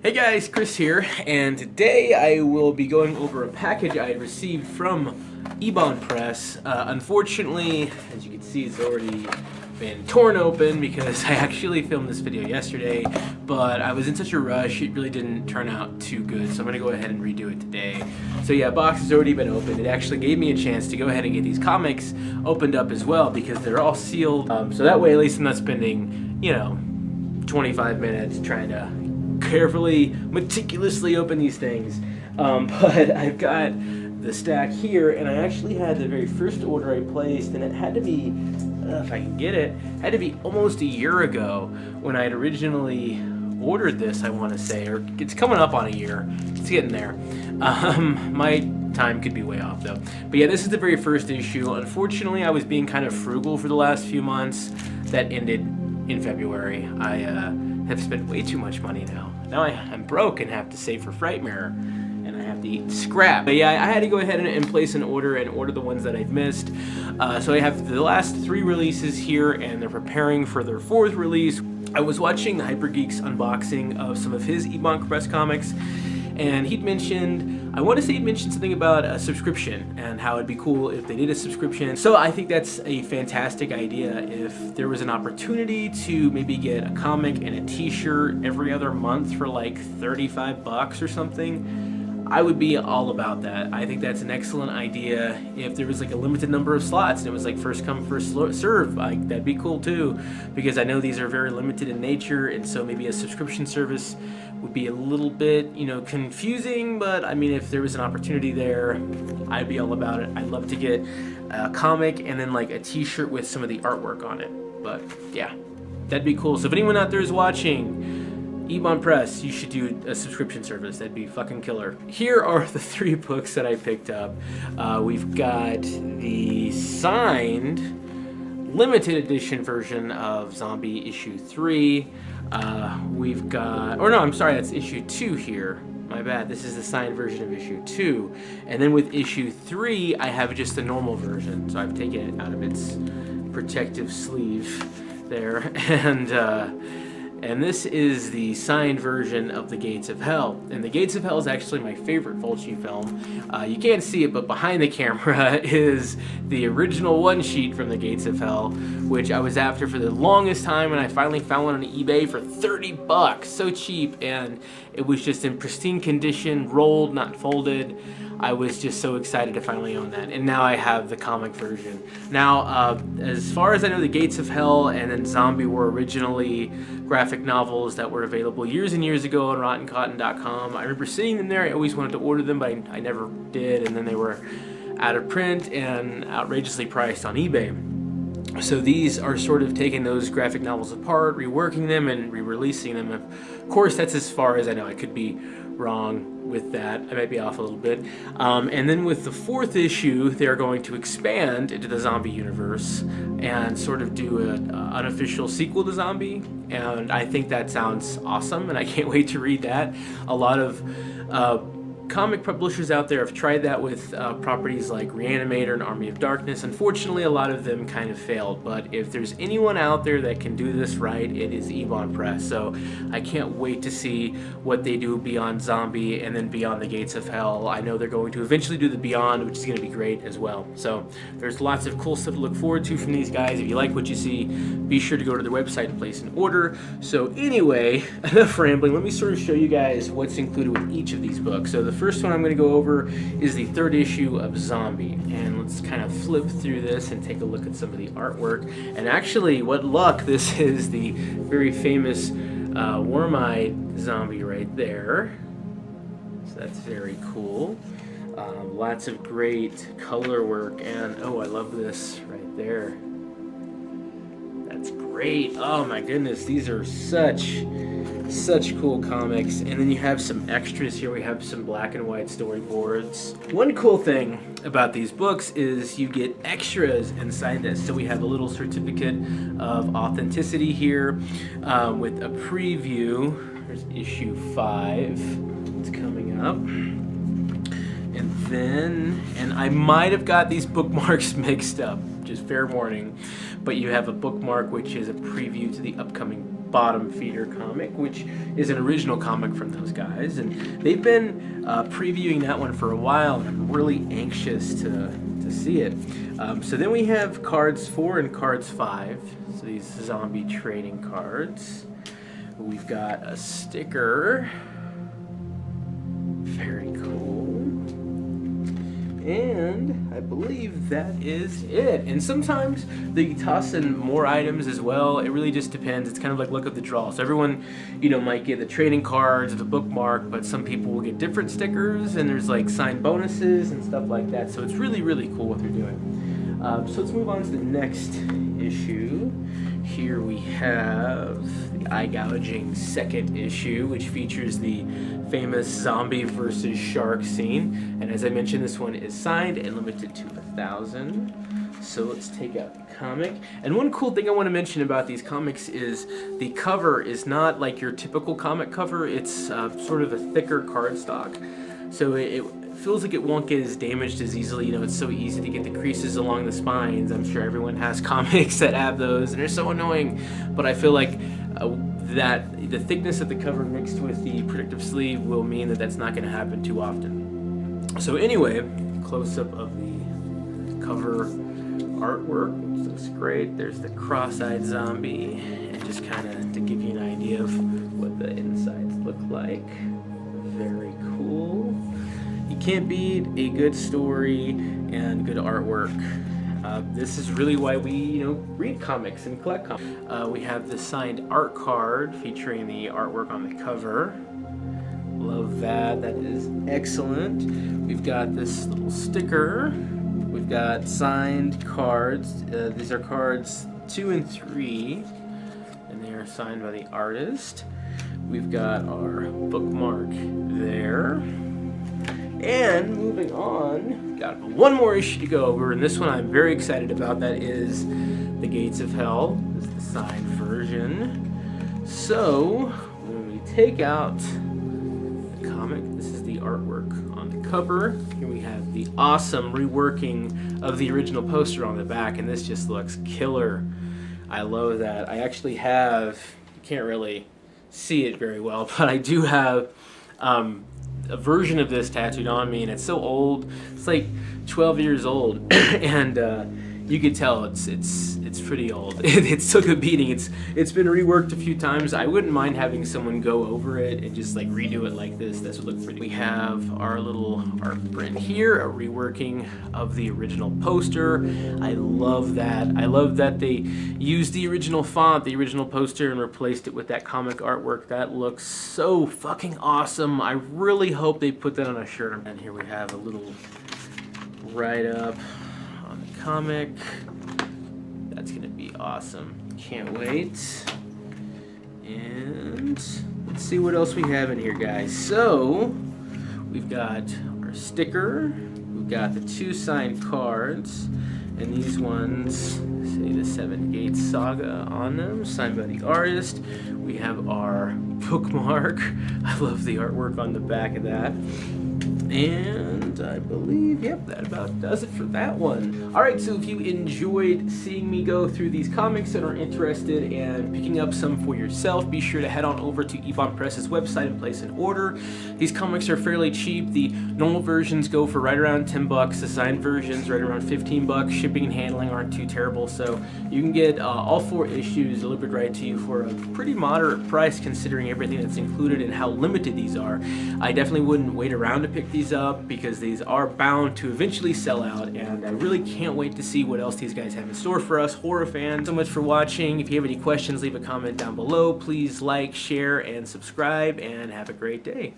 Hey guys, Chris here, and today I will be going over a package I had received from Eibon Press. Unfortunately, as you can see, it's already been torn open because I actually filmed this video yesterday, but I was in such a rush, it really didn't turn out too good, so I'm going to go ahead and redo it today. So yeah, box has already been opened. It actually gave me a chance to go ahead and get these comics opened up as well because they're all sealed, so that way at least I'm not spending, 25 minutes trying to carefully, meticulously open these things. But I've got the stack here, and I actually had the very first order I placed, and it had to be, if I can get it, had to be almost a year ago when I had originally ordered this, I want to say, or it's coming up on a year. It's getting there. My time could be way off though. But yeah, this is the very first issue. Unfortunately, I was being kind of frugal for the last few months. That ended in February. I have spent way too much money now. Now I'm broke and have to save for Frightmare, and I have to eat scrap. But yeah, I had to go ahead and place an order and order the ones that I've missed. So I have the last 3 releases here, and they're preparing for their 4th release. I was watching Hypergeek's unboxing of some of his Eibon Press comics, and he'd mentioned, I want to say he'd mentioned something about a subscription and how it'd be cool if they did a subscription. So I think that's a fantastic idea. If there was an opportunity to maybe get a comic and a t-shirt every other month for like 35 bucks or something, I would be all about that. I think that's an excellent idea. If there was like a limited number of slots and it was like first come, first serve, that'd be cool too, because I know these are very limited in nature, and so maybe a subscription service would be a little bit, confusing, but I mean, if there was an opportunity there, I'd be all about it. I'd love to get a comic and then like a t-shirt with some of the artwork on it. But yeah, that'd be cool. So if anyone out there is watching Eibon Press, you should do a subscription service. That'd be fucking killer. Here are the 3 books that I picked up. We've got the signed limited edition version of Zombie issue 3. We've got, or no, I'm sorry, that's issue 2 here. My bad. This is the signed version of issue 2. And then with issue 3, I have just the normal version. So I've taken it out of its protective sleeve there. And this is the signed version of The Gates of Hell. And The Gates of Hell is actually my favorite FULCI film. You can't see it, but behind the camera is the original one-sheet from The Gates of Hell, which I was after for the longest time, and I finally found one on eBay for 30 bucks. So cheap, and it was just in pristine condition, rolled, not folded. I was just so excited to finally own that, and now I have the comic version. Now, as far as I know, The Gates of Hell and then Zombie were originally graphic novels that were available years and years ago on RottenCotton.com. I remember seeing them there. I always wanted to order them, but I never did, and then they were out of print and outrageously priced on eBay. So these are sort of taking those graphic novels apart, reworking them, and re-releasing them. Of course, that's as far as I know. I could be wrong with that. I might be off a little bit. And then with the 4th issue, they're going to expand into the Zombie universe and sort of do an unofficial sequel to Zombie. And I think that sounds awesome, and I can't wait to read that. A lot of comic publishers out there have tried that with properties like Reanimator and Army of Darkness. Unfortunately, a lot of them kind of failed, but if there's anyone out there that can do this right, it is Eibon Press. So I can't wait to see what they do beyond Zombie and then beyond The Gates of Hell. I know they're going to eventually do the Beyond, which is going to be great as well. So there's lots of cool stuff to look forward to from these guys. If you like what you see, be sure to go to their website and place an order. So anyway, enough rambling. Let me sort of show you guys what's included with each of these books. So the first one I'm going to go over is the 3rd issue of Zombie, and let's kind of flip through this and take a look at some of the artwork. And actually, what luck, this is the very famous worm-eyed zombie right there, so that's very cool. Lots of great color work, and oh, I love this right there. That's great. Oh my goodness, these are such cool comics. And then you have some extras here. We have some black and white storyboards. One cool thing about these books is you get extras inside this. So we have a little certificate of authenticity here with a preview. There's issue 5. It's coming up. And then, and I might have got these bookmarks mixed up, just fair warning, but you have a bookmark which is a preview to the upcoming Bottom Feeder comic, which is an original comic from those guys, and they've been previewing that one for a while, and I'm really anxious to see it. So then we have cards 4 and cards 5, so these zombie trading cards. We've got a sticker, very cool, and I believe that is it. And sometimes they toss in more items as well. It really just depends. It's kind of like luck of the draw. So everyone, you know, might get the trading cards, the bookmark, but some people will get different stickers, and there's like signed bonuses and stuff like that. So it's really, really cool what they're doing. So let's move on to the next issue. Here we have the eye-gouging second issue, which features the famous zombie versus shark scene. And as I mentioned, this one is signed and limited to 1,000. So let's take out the comic. And one cool thing I want to mention about these comics is the cover is not like your typical comic cover. It's sort of a thicker cardstock. So it feels like it won't get as damaged as easily. You know, it's so easy to get the creases along the spines. I'm sure everyone has comics that have those, and they're so annoying. But I feel like that the thickness of the cover mixed with the protective sleeve will mean that that's not going to happen too often. So anyway, close-up of the cover artwork, which looks great. There's the cross-eyed zombie, and just kind of to give you an idea of what the insides look like. Very cool. You can't beat a good story and good artwork. This is really why we, you know, read comics and collect comics. We have the signed art card featuring the artwork on the cover. Love that. That is excellent. We've got this little sticker. We've got signed cards. These are cards 2 and 3, and they are signed by the artist. We've got our bookmark there. And moving on, got one more issue to go over, and this one I'm very excited about. That is The Gates of Hell. This is the signed version. So, when we take out the comic, this is the artwork on the cover. Here we have the awesome reworking of the original poster on the back, and this just looks killer. I love that. I actually have, you can't really see it very well, but I do have a version of this tattooed on me, and it's so old. It's like 12 years old, and you could tell it's pretty old. It took a beating. It's been reworked a few times. I wouldn't mind having someone go over it and just like redo it like this. This would look pretty. We have our little art print here, a reworking of the original poster. I love that. I love that they used the original font, the original poster, and replaced it with that comic artwork. That looks so fucking awesome. I really hope they put that on a shirt. And here we have a little write-up on the comic. That's gonna be awesome. Can't wait. And let's see what else we have in here, guys. So we've got our sticker, we've got the 2 signed cards, and these ones say the 7 Gates Saga on them, signed by the artist. We have our bookmark. I love the artwork on the back of that. And I believe, yep, that about does it for that one. Alright, so if you enjoyed seeing me go through these comics and are interested in picking up some for yourself, be sure to head on over to Eibon Press's website and place an order. These comics are fairly cheap. The normal versions go for right around 10 bucks. The signed versions right around 15 bucks. Shipping and handling aren't too terrible, so you can get all 4 issues delivered right to you for a pretty moderate price considering everything that's included and how limited these are. I definitely wouldn't wait around to pick these up because these are bound to eventually sell out, and I really can't wait to see what else these guys have in store for us horror fans. So much for watching. If you have any questions, leave a comment down below. Please like, share, and subscribe, and have a great day.